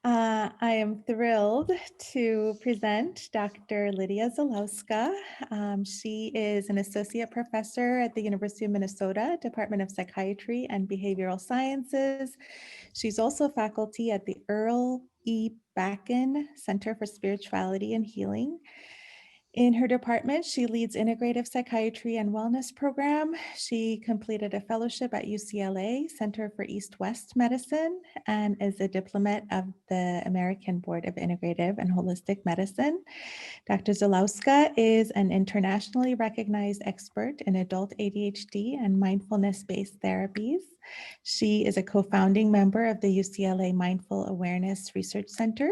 I am thrilled to present Dr. Lidia Zylowska. She is an associate professor at the University of Minnesota, Department of Psychiatry and Behavioral Sciences. She's also faculty at the Earl E. Bakken Center for Spirituality and Healing. In her department, she leads Integrative Psychiatry and Wellness Program. She completed a fellowship at UCLA Center for East-West Medicine and is a diplomat of the American Board of Integrative and Holistic Medicine. Dr. Zylowska is an internationally recognized expert in adult ADHD and mindfulness-based therapies. She is a co-founding member of the UCLA Mindful Awareness Research Center.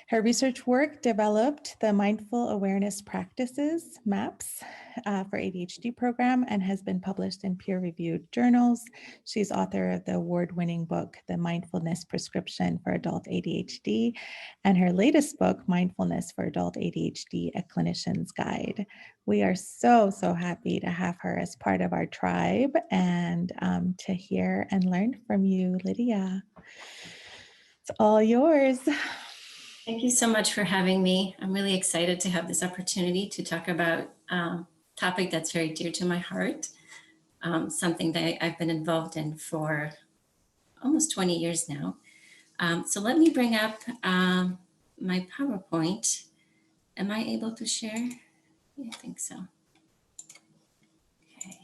Her research work developed the Mindful Awareness Practices, MAPS, for ADHD program and has been published in peer-reviewed journals. She's author of the award-winning book, The Mindfulness Prescription for Adult ADHD, and her latest book, Mindfulness for Adult ADHD, A Clinician's Guide. We are so happy to have her as part of our tribe and to hear and learn from you, Lidia. It's all yours. Thank you so much for having me. I'm really excited to have this opportunity to talk about a topic that's very dear to my heart, something that I've been involved in for almost 20 years now. So let me bring up my PowerPoint. Am I able to share? I think so. Okay.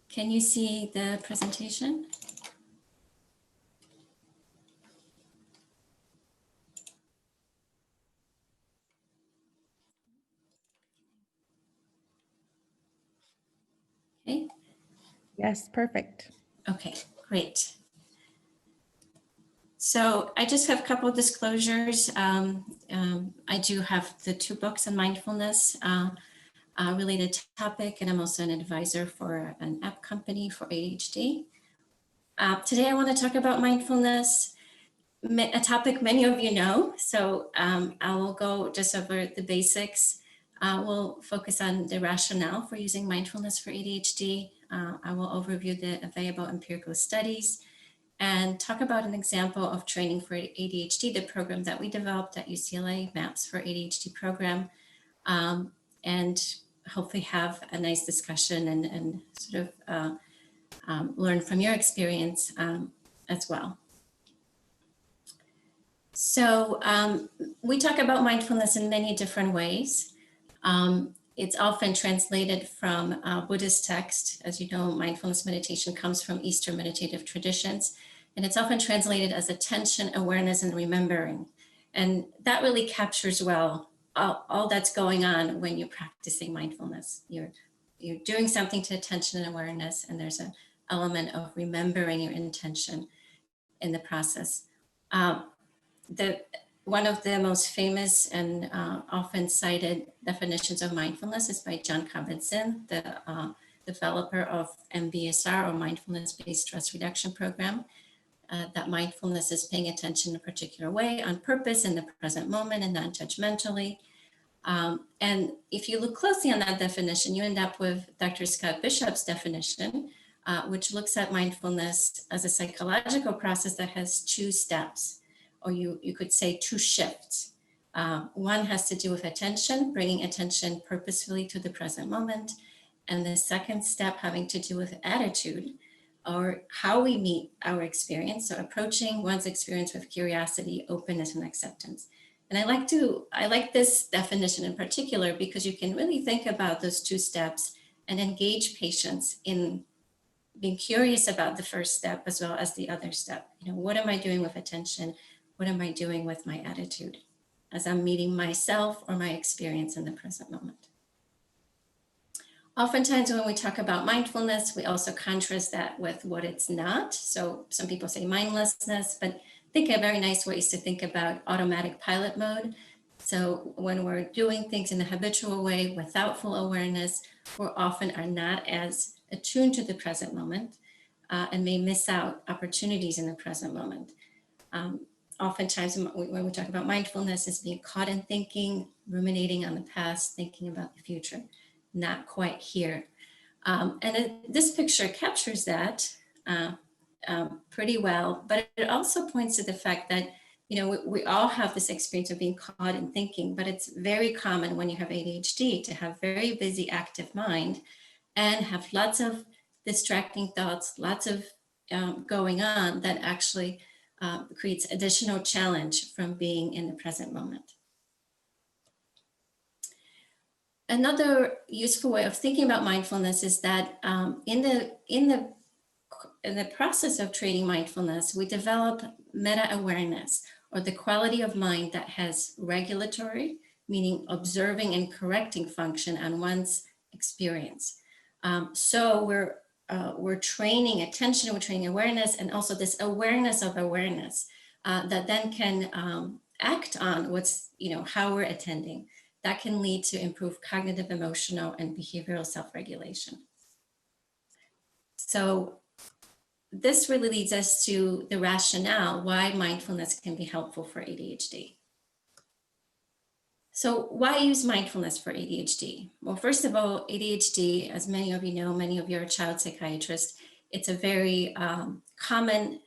Can you see the presentation? Okay. Yes, perfect. Okay, great. So I just have a couple of disclosures. I do have the 2 books on mindfulness related topic, and I'm also an advisor for an app company for ADHD. Today I want to talk about mindfulness, a topic many of you know. So I will go just over the basics. We'll focus on the rationale for using mindfulness for ADHD. I will overview the available empirical studies and talk about an example of training for ADHD, the program that we developed at UCLA, MAPS for ADHD program, and hopefully have a nice discussion and sort of learn from your experience as well. So we talk about mindfulness in many different ways. It's often translated from Buddhist text. As you know, mindfulness meditation comes from Eastern meditative traditions, and it's often translated as attention, awareness, and remembering. And that really captures well all that's going on when you're practicing mindfulness. You're doing something to attention and awareness, and there's an element of remembering your intention in the process. One of the most famous and often cited definitions of mindfulness is by John Kabat-Zinn, the developer of MBSR, or Mindfulness-Based Stress Reduction Program. That mindfulness is paying attention in a particular way, on purpose, in the present moment, and non-judgmentally. And if you look closely on that definition, you end up with Dr. Scott Bishop's definition, which looks at mindfulness as a psychological process that has 2 steps. Or you could say 2 shifts. One has to do with attention, bringing attention purposefully to the present moment. And the second step having to do with attitude, or how we meet our experience. So approaching one's experience with curiosity, openness, and acceptance. And I like this definition in particular because you can really think about those 2 steps and engage patients in being curious about the first step as well as the other step. You know, what am I doing with attention? What am I doing with my attitude as I'm meeting myself or my experience in the present moment? Oftentimes when we talk about mindfulness, we also contrast that with what it's not. So some people say mindlessness, but I think a very nice way is to think about automatic pilot mode. So when we're doing things in a habitual way without full awareness, we often are not as attuned to the present moment and may miss out opportunities in the present moment. Oftentimes when we talk about mindfulness, it's being caught in thinking, ruminating on the past, thinking about the future, not quite here. And this picture captures that. pretty well, but it also points to the fact that, we all have this experience of being caught in thinking, but it's very common when you have ADHD to have very busy, active mind and have lots of distracting thoughts, lots of going on that actually creates additional challenge from being in the present moment. Another useful way of thinking about mindfulness is that in the process of training mindfulness, we develop meta-awareness, or the quality of mind that has regulatory, meaning observing and correcting function on one's experience. So we're training attention, we're training awareness, and also this awareness of awareness that then can act on how we're attending. That can lead to improved cognitive, emotional, and behavioral self-regulation. So this really leads us to the rationale why mindfulness can be helpful for ADHD. So why use mindfulness for ADHD? Well, first of all, ADHD, as many of you know, many of you are child psychiatrists, it's a very common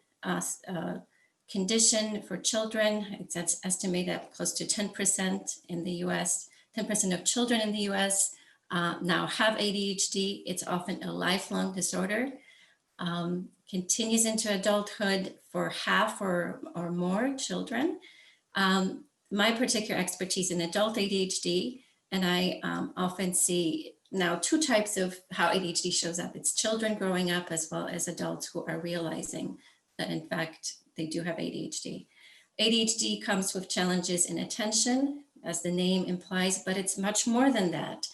condition for children. It's estimated that close to 10% in the US, 10% of children in the US now have ADHD. It's often a lifelong disorder. Continues into adulthood for half or more children. My particular expertise in adult ADHD, and I often see now two types of how ADHD shows up. It's children growing up as well as adults who are realizing that in fact they do have ADHD. ADHD comes with challenges in attention, as the name implies, but it's much more than that.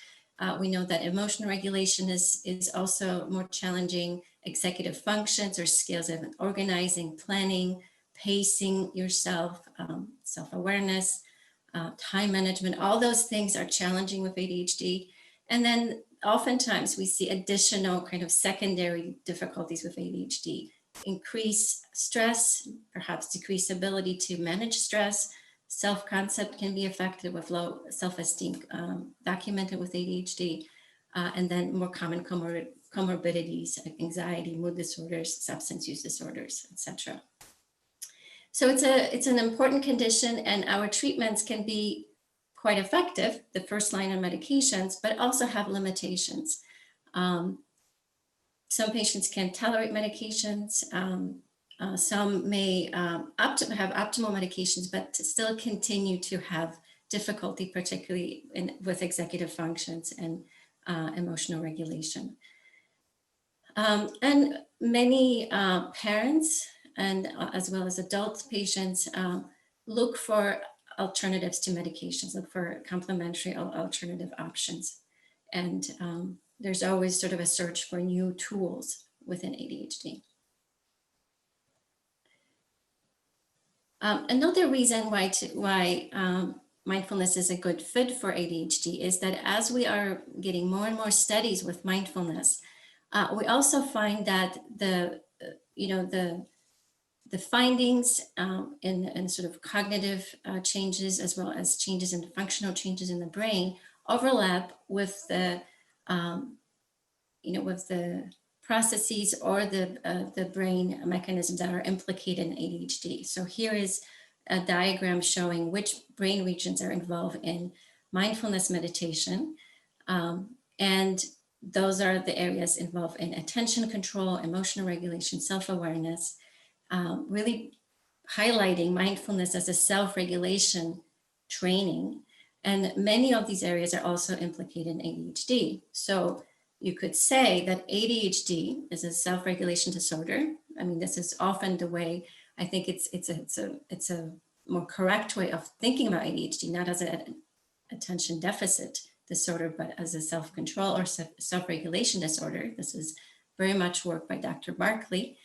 We know that emotional regulation is also more challenging. Executive functions or skills of organizing, planning, pacing yourself, self-awareness, time management, all those things are challenging with ADHD. And then oftentimes we see additional kind of secondary difficulties with ADHD. Increased stress, perhaps decreased ability to manage stress. Self-concept can be affected with low self-esteem, documented with ADHD, and then more common comorbidities like anxiety, mood disorders, substance use disorders, etc. So it's an important condition, and our treatments can be quite effective, the first line of medications, but also have limitations. Some patients can tolerate medications. Some may have optimal medications, but still continue to have difficulty, particularly with executive functions and emotional regulation. And many parents and as well as adult patients look for alternatives to medications, look for complementary alternative options. And there's always sort of a search for new tools within ADHD. Another reason why mindfulness is a good fit for ADHD is that as we are getting more and more studies with mindfulness, we also find that the findings in sort of cognitive changes as well as changes in functional changes in the brain overlap with the with the processes or the brain mechanisms that are implicated in ADHD. So here is a diagram showing which brain regions are involved in mindfulness meditation. And those are the areas involved in attention control, emotional regulation, self-awareness, really highlighting mindfulness as a self-regulation training. And many of these areas are also implicated in ADHD. So you could say that ADHD is a self-regulation disorder. I mean, this is often the way I think it's a more correct way of thinking about ADHD, not as an attention deficit disorder, but as a self-control or self-regulation disorder. This is very much work by Dr. Barkley.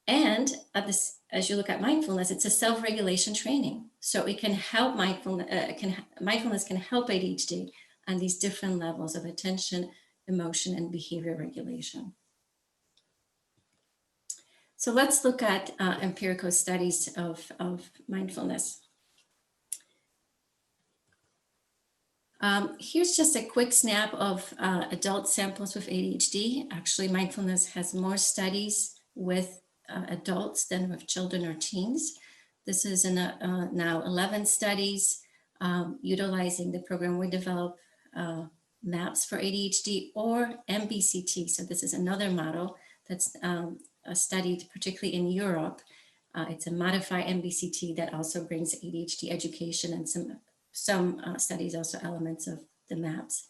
And as you look at mindfulness, it's a self-regulation training. So it can help mindfulness can help ADHD on these different levels of attention, emotion, and behavior regulation. So let's look at empirical studies of mindfulness. Here's just a quick snap of adult samples with ADHD. Actually, mindfulness has more studies with adults than with children or teens. This is in now 11 studies utilizing the program. We develop maps for ADHD or MBCT. So this is another model that's studied particularly in Europe. It's a modified MBCT that also brings ADHD education and some studies also elements of the maps.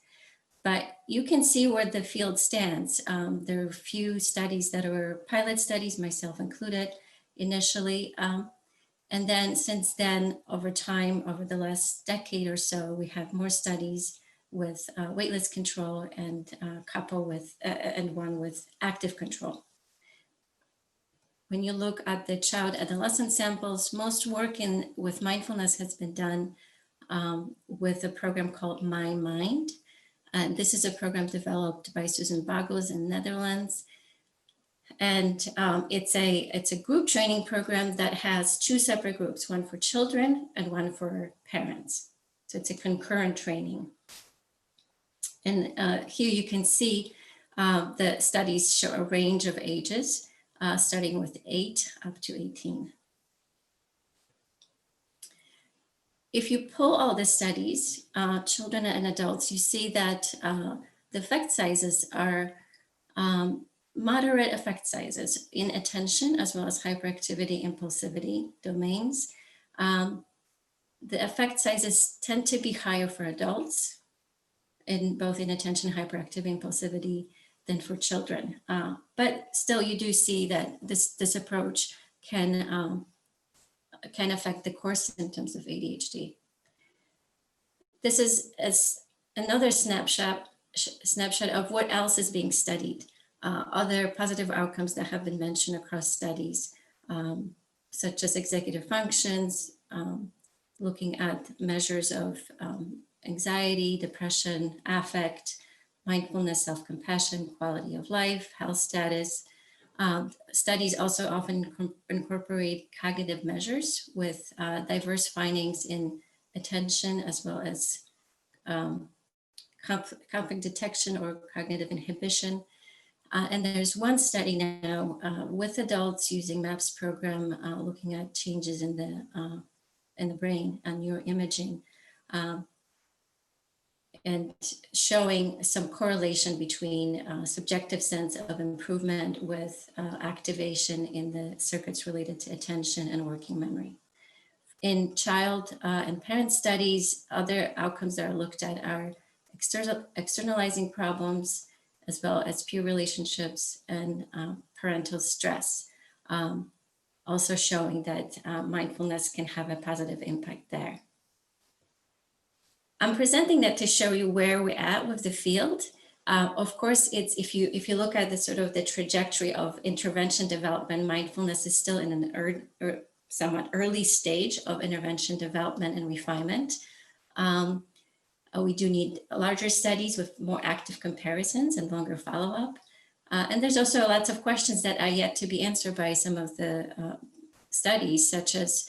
But you can see where the field stands. There are a few studies that were pilot studies, myself included, initially. And then since then, over time, over the last decade or so, we have more studies with waitlist control and and one with active control. When you look at the child adolescent samples, most work with mindfulness has been done with a program called My Mind. And this is a program developed by Susan Bagels in Netherlands. And it's a group training program that has two separate groups, one for children and one for parents. So it's a concurrent training. And here you can see the studies show a range of ages, starting with 8 up to 18. If you pull all the studies, children and adults, you see that the effect sizes are moderate effect sizes in attention as well as hyperactivity, impulsivity domains. The effect sizes tend to be higher for adults in both in attention, hyperactivity, impulsivity than for children. But still you do see that this approach can affect the core symptoms of ADHD. This is another snapshot of what else is being studied. Other positive outcomes that have been mentioned across studies, such as executive functions, looking at measures of anxiety, depression, affect, mindfulness, self-compassion, quality of life, health status. Studies also often incorporate cognitive measures with diverse findings in attention as well as conflict detection or cognitive inhibition. And there's one study now with adults using MAPS program, looking at changes in the brain and neuroimaging, and showing some correlation between subjective sense of improvement with activation in the circuits related to attention and working memory. In child and parent studies, other outcomes that are looked at are externalizing problems, as well as peer relationships and parental stress, also showing that mindfulness can have a positive impact there. I'm presenting that to show you where we're at with the field. Of course, it's if you look at the sort of the trajectory of intervention development, mindfulness is still in an somewhat early stage of intervention development and refinement. We do need larger studies with more active comparisons and longer follow-up. And there's also lots of questions that are yet to be answered by some of the studies, such as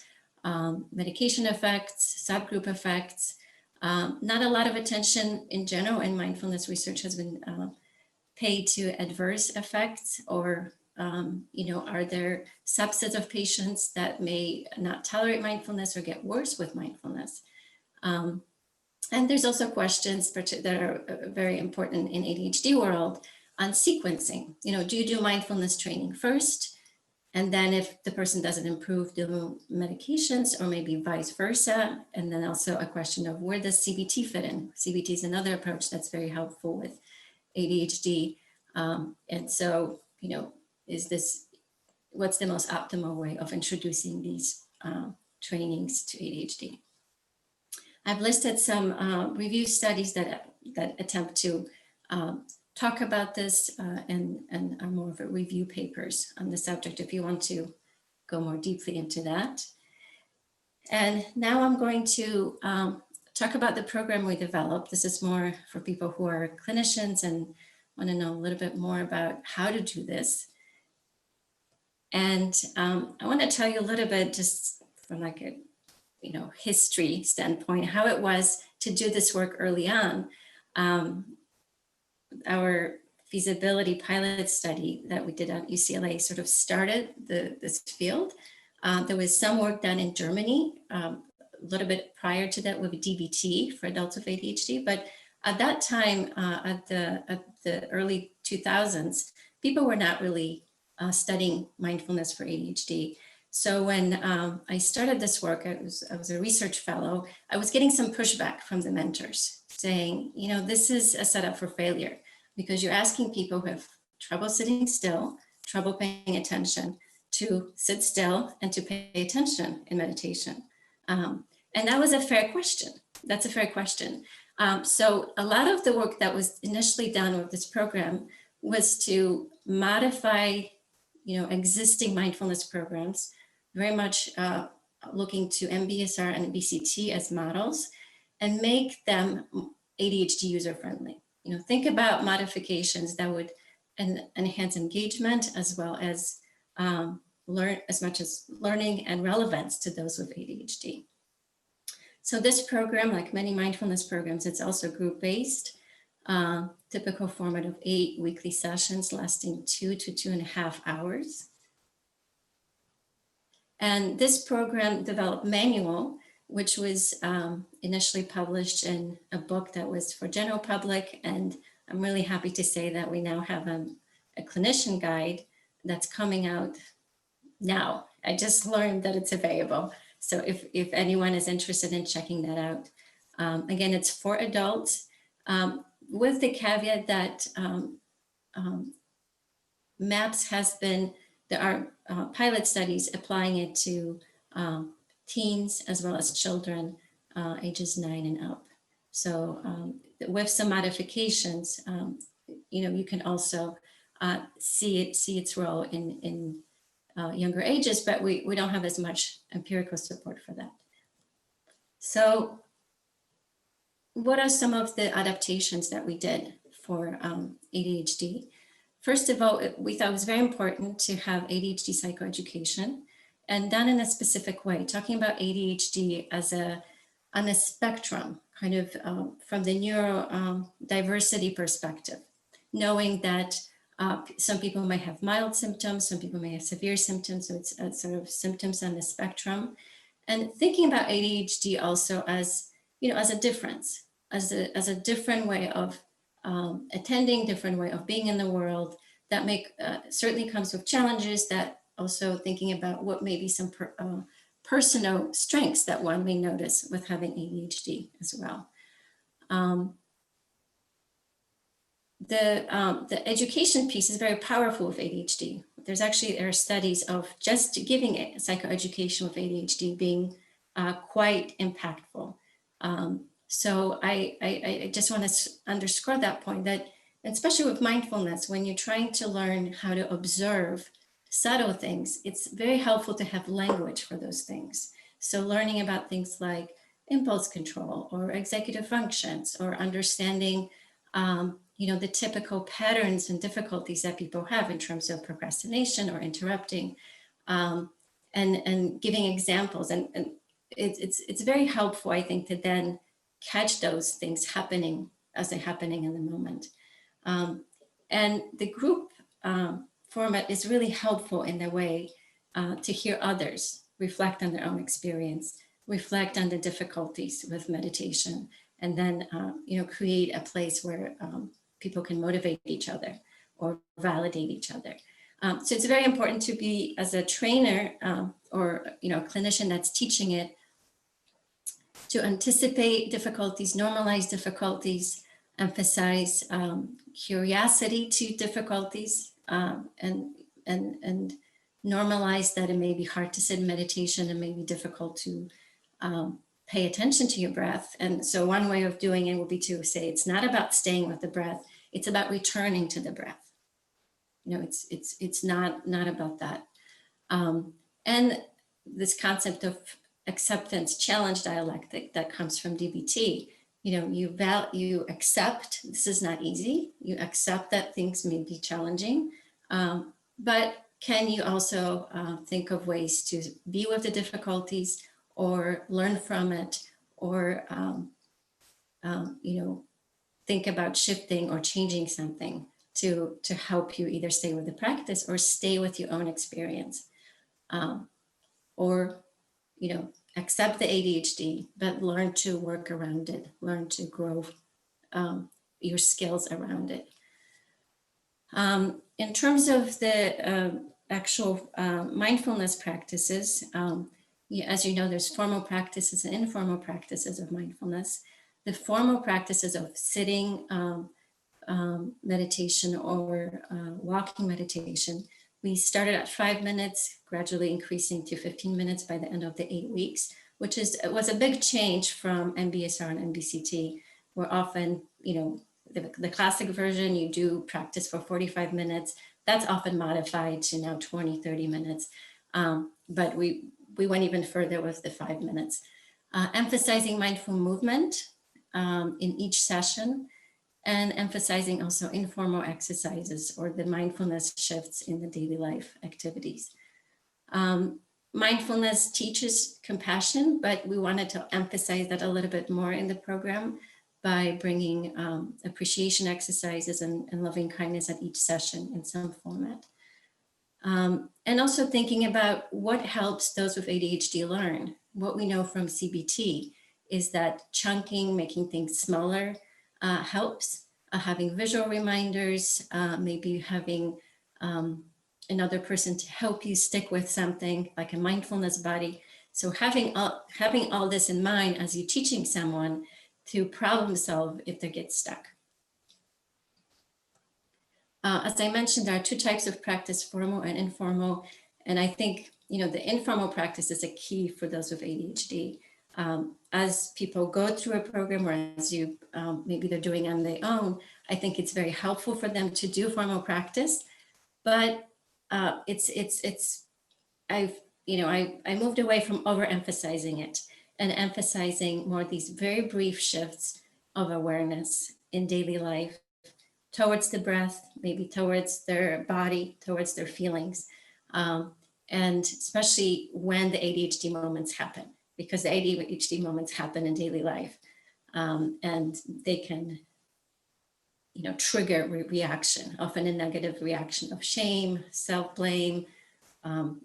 medication effects, subgroup effects. Not a lot of attention in general in mindfulness research has been paid to adverse effects, or are there subsets of patients that may not tolerate mindfulness or get worse with mindfulness? And there's also questions that are very important in ADHD world on sequencing. Do you do mindfulness training first? And then if the person doesn't improve, do medications, or maybe vice versa? And then also a question of where does CBT fit in? CBT is another approach that's very helpful with ADHD. And so, what's the most optimal way of introducing these trainings to ADHD? I've listed some review studies that attempt to talk about this and are more of a review papers on the subject if you want to go more deeply into that. And now I'm going to talk about the program we developed. This is more for people who are clinicians and want to know a little bit more about how to do this. And I want to tell you a little bit, just from like a history standpoint, how it was to do this work early on. Our feasibility pilot study that we did at UCLA sort of started this field. There was some work done in Germany a little bit prior to that with DBT for adults with ADHD, but at that time, at the early 2000s, people were not really studying mindfulness for ADHD. So when I started this work, I was a research fellow, I was getting some pushback from the mentors saying, you know, this is a setup for failure because you're asking people who have trouble sitting still, trouble paying attention, to sit still and to pay attention in meditation. And that was a fair question. That's a fair question. So a lot of the work that was initially done with this program was to modify, you know, existing mindfulness programs, very much looking to MBSR and BCT as models, and make them ADHD user-friendly. You know, think about modifications that would enhance engagement as well as learn as much as learning and relevance to those with ADHD. So this program, like many mindfulness programs, it's also group-based, typical format of 8 weekly sessions lasting 2 to 2.5 hours. And this program developed manual, which was initially published in a book that was for general public. And I'm really happy to say that we now have a clinician guide that's coming out now. I just learned that it's available. So if anyone is interested in checking that out, again, it's for adults with the caveat that MAPS has been, there are pilot studies applying it to teens as well as children ages 9 and up. So with some modifications, you know, you can also see its role in younger ages, but we don't have as much empirical support for that. So what are some of the adaptations that we did for ADHD? First of all, we thought it was very important to have ADHD psychoeducation and done in a specific way, talking about ADHD as on a spectrum, kind of from the neurodiversity perspective, knowing that some people might have mild symptoms, some people may have severe symptoms, so it's sort of symptoms on the spectrum. And thinking about ADHD also as, you know, as a difference, as a different way of attending, different way of being in the world that certainly comes with challenges, that also thinking about what may be some personal strengths that one may notice with having ADHD as well. The education piece is very powerful with ADHD. There are studies of just giving psychoeducation with ADHD being quite impactful. So I just want to underscore that point, that especially with mindfulness, when you're trying to learn how to observe subtle things, it's very helpful to have language for those things. So learning about things like impulse control or executive functions, or understanding you know, the typical patterns and difficulties that people have in terms of procrastination or interrupting, and giving examples. And it's very helpful, I think, to then catch those things happening as they're happening in the moment. And the group format is really helpful in the way to hear others reflect on their own experience, reflect on the difficulties with meditation, and then you know, create a place where people can motivate each other or validate each other. So it's very important to be, as a trainer or, you know, a clinician that's teaching it, to anticipate difficulties, normalize difficulties, emphasize curiosity to difficulties, and normalize that it may be hard to sit in meditation and may be difficult to pay attention to your breath. And so one way of doing it will be to say, it's not about staying with the breath, it's about returning to the breath. You know, it's not about that. And this concept of acceptance challenge dialectic that comes from DBT, you know, you accept this is not easy, you accept that things may be challenging, but can you also think of ways to be with the difficulties or learn from it, or you know, think about shifting or changing something to help you either stay with the practice or stay with your own experience, or, accept the ADHD, but learn to work around it, learn to grow your skills around it. In terms of the actual mindfulness practices, as you know, there's formal practices and informal practices of mindfulness. The formal practices of sitting meditation or walking meditation, we started at 5 minutes, gradually increasing to 15 minutes by the end of the 8 weeks, which was a big change from MBSR and MBCT, where often, the classic version, you do practice for 45 minutes. That's often modified to now 20, 30 minutes. But we went even further with the 5 minutes. Emphasizing mindful movement in each session, and emphasizing also informal exercises or the mindfulness shifts in the daily life activities. Mindfulness teaches compassion, but we wanted to emphasize that a little bit more in the program by bringing appreciation exercises and loving kindness at each session in some format. And also thinking about what helps those with ADHD learn. What we know from CBT is that chunking, making things smaller, helps. Having visual reminders, maybe having another person to help you stick with something like a mindfulness buddy. So having all this in mind as you're teaching someone to problem solve if they get stuck. As I mentioned, there are two types of practice, formal and informal. And I think, the informal practice is a key for those with ADHD. As people go through a program, or as you maybe they're doing on their own, I think it's very helpful for them to do formal practice. But I moved away from overemphasizing it and emphasizing more these very brief shifts of awareness in daily life towards the breath, maybe towards their body, towards their feelings, and especially when the ADHD moments happen, because the ADHD moments happen in daily life, and they can, trigger reaction, often a negative reaction of shame, self-blame,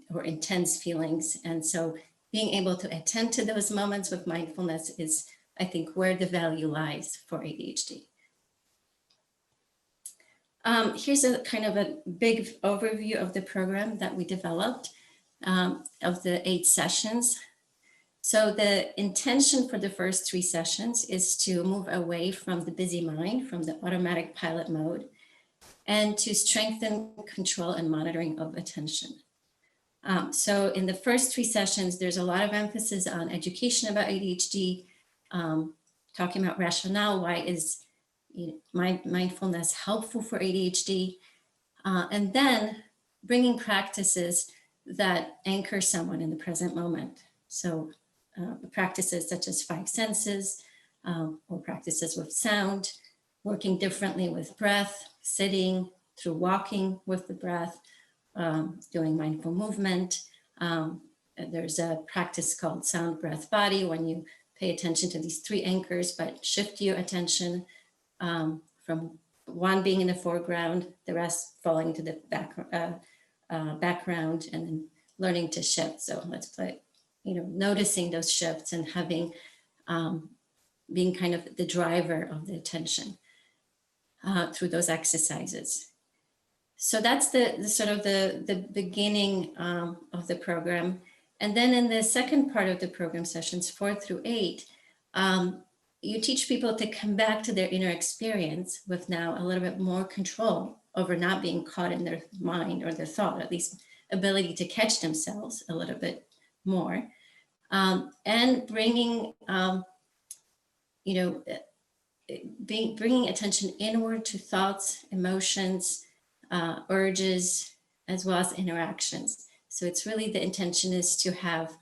or intense feelings. And so being able to attend to those moments with mindfulness is, I think, where the value lies for ADHD. Here's a kind of a big overview of the program that we developed, of the 8 sessions. So the intention for the first 3 sessions is to move away from the busy mind, from the automatic pilot mode, and to strengthen control and monitoring of attention. So in the first 3 sessions, there's a lot of emphasis on education about ADHD, talking about rationale, why is mindfulness helpful for ADHD, and then bringing practices that anchor someone in the present moment. So practices such as 5 senses, or practices with sound, working differently with breath, sitting, through walking with the breath, doing mindful movement. There's a practice called sound, breath, body, when you pay attention to these 3 anchors, but shift your attention from one being in the foreground, the rest falling into the background, and then learning to shift. So let's play, noticing those shifts and having, being kind of the driver of the attention through those exercises. So that's the sort of the beginning of the program. And then in the second part of the program, sessions 4 through 8, you teach people to come back to their inner experience with now a little bit more control over not being caught in their mind or their thought, at least ability to catch themselves a little bit more, and bringing, bringing attention inward to thoughts, emotions, urges, as well as interactions. So it's really, the intention is to have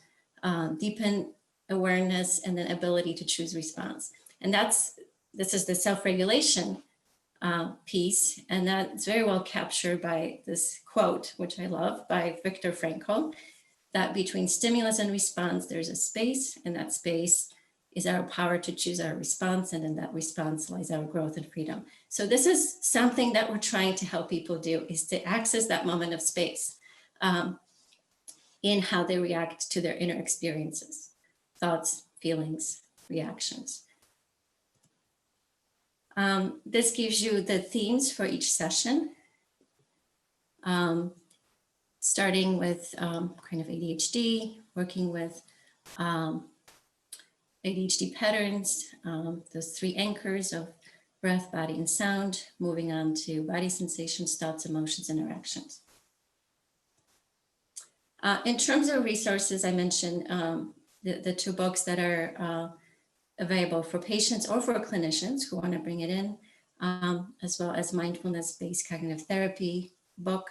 deepen awareness and then ability to choose response. And this is the self-regulation piece. And that's very well captured by this quote, which I love, by Viktor Frankl, that between stimulus and response, there's a space, and that space is our power to choose our response, and in that response lies our growth and freedom. So this is something that we're trying to help people do, is to access that moment of space in how they react to their inner experiences, thoughts, feelings, reactions. This gives you the themes for each session, starting with kind of ADHD, working with ADHD patterns, those 3 anchors of breath, body, and sound, moving on to body sensations, thoughts, emotions, interactions. In terms of resources, I mentioned the 2 books that are available for patients or for clinicians who want to bring it in, as well as mindfulness-based cognitive therapy book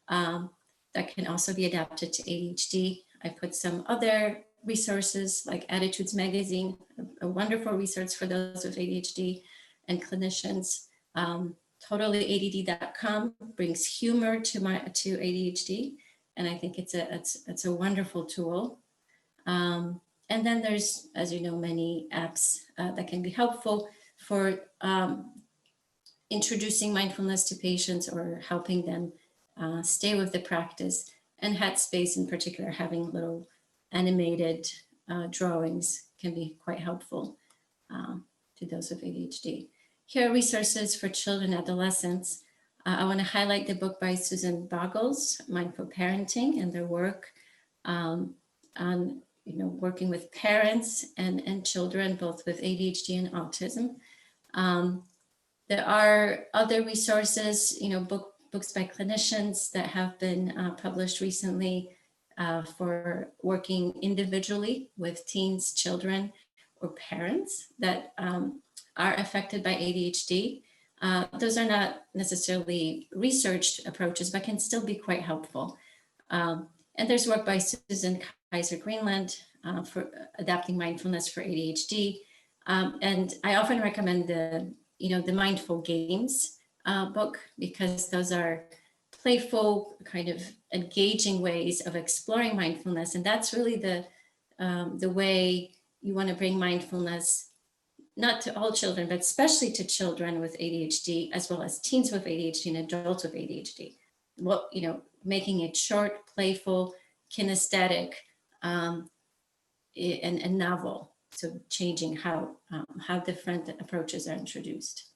that can also be adapted to ADHD. I put some other resources like Attitudes Magazine, a wonderful resource for those with ADHD and clinicians. TotallyADD.com brings humor to ADHD, and I think it's a wonderful tool. And then there's, as you know, many apps that can be helpful for introducing mindfulness to patients or helping them stay with the practice. And Headspace in particular, having little animated drawings can be quite helpful to those with ADHD. Here are resources for children and adolescents. I want to highlight the book by Susan Boggles, Mindful Parenting, and their work on working with parents and children, both with ADHD and autism. There are other resources, books by clinicians that have been published recently for working individually with teens, children, or parents that are affected by ADHD. Those are not necessarily researched approaches, but can still be quite helpful. And there's work by Susan Kaiser Greenland for adapting mindfulness for ADHD. And I often recommend the Mindful Games book, because those are playful, kind of engaging ways of exploring mindfulness. And that's really the way you want to bring mindfulness, not to all children, but especially to children with ADHD, as well as teens with ADHD and adults with ADHD. Making it short, playful, kinesthetic, and novel. So changing how different approaches are introduced.